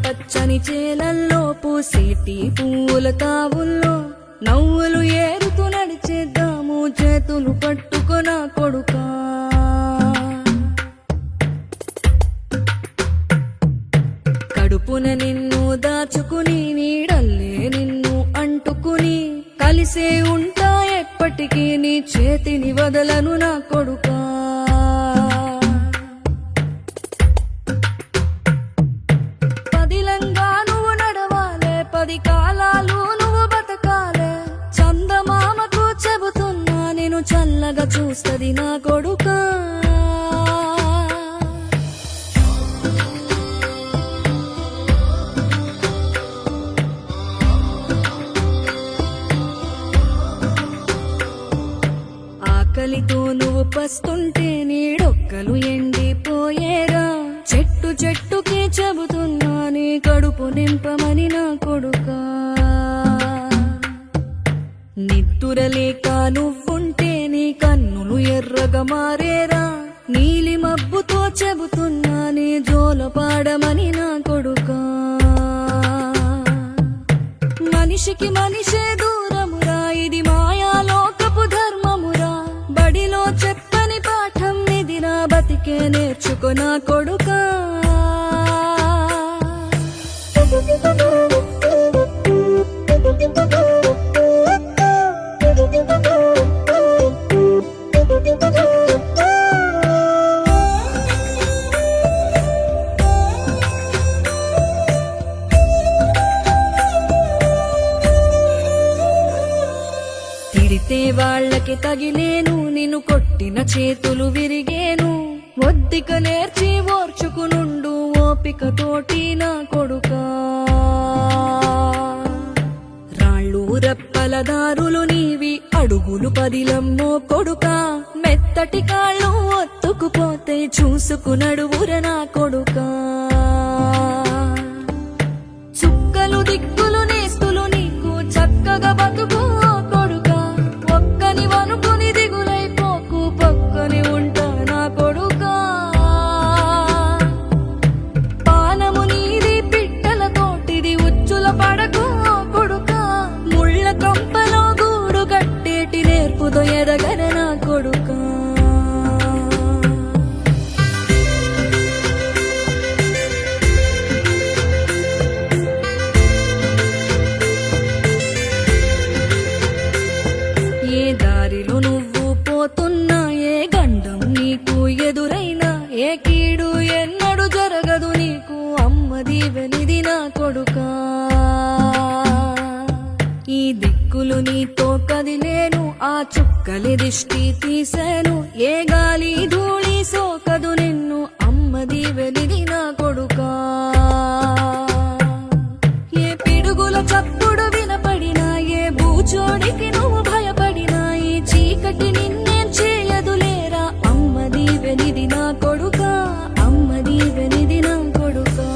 పచ్చని చేలల్లో పూసేటి పువ్వుల తావుల్లో నవ్వులు ఏరుతూ నడిచేద్దాము చేతులు పట్టుకొన కొడుకా. కడుపున నిన్ను దాచుకుని నీడల్లే నిన్ను అంటుకుని కలిసే ఉంటా ఎప్పటికీ నీ చేతిని వదలను నా కొడుకా. పదిలంగా నువ్వు నడవాలే, 10 కాలాలు నువ్వు బతకాలే. చందమామకు చెబుతున్నా నేను చల్లగా చూస్తది నా కొడుకా. ఆకలితో నువ్వు పస్తుంటే నీడొక్కలు ఎండిపోయేరా. చెట్టు చెట్టుకి చెబుతున్నా నీ కడుపు నింపమని నా కొడుకా. నిద్దురలేక నువ్వుంటే నీ కన్నులు ఎర్రగా మారేరా. నీలి మబ్బుతో చెబుతున్నా నీ జోల పాడమని నా కొడుకా. మనిషికి మనిషే దూరమురా, ఇది మాయాలోకపు ధర్మమురా. బడిలో చెప్పని పాఠం ఇదిరా, బతికే నేర్చుకో నా కొడుకా. తిడితే వాళ్ళకి తగిలేను, నిన్ను కొట్టిన చేతులు విరిగేను. ఒద్దిక నేర్చి ఓర్చుకునుండు ఓపిక తోటి నా కొడుకా. రాళ్ళు రప్పల దారులు నీవి, అడుగులు పదిలమ్మో కొడుకా. మెత్తటి కాళ్ళు ఒత్తుకుపోతే చూసుకునడువుర నా కొడుకా. చుక్కలు దిక్కులు నేస్తులు నీకు చక్కగా బతుకు కొడుకా. ఒక్కని వనుకుని దిగులైపోకు, పక్కని ఉంటా నా కొడుకా. పానము నీది పిట్టల తోటిది, ఉచ్చుల పడకు కొడుకా. ముళ్ళ కంపలో గూడు కట్టేటి నేర్పుతో ఎదగర నా కొడుకా. ఏ దారిలో నువ్వు పోతున్నా, ఏ గండం నీకు ఎదురైనా, ఏ కీడు ఎన్నడు జరగదు నీకు అమ్మ దీవెనిది నా కొడుకా. ఈ దిక్కులు నీతో కదిలేను, ఆ చుక్కలి దిష్టి తీసేను. ఏ గాలి ధూళి సోకదు నిన్ను అమ్మ దీవెనిది నా కొడుకా. ఏ పిడుగుల చప్పుడు వినపడినా, ఏ బూచోడికి నువ్వు భయపడినా, ఈ చీకటి నిన్నేం చేయదులేరా అమ్మ దీవెనిది నా కొడుకా. అమ్మ దీవెనిది నా కొడుకా.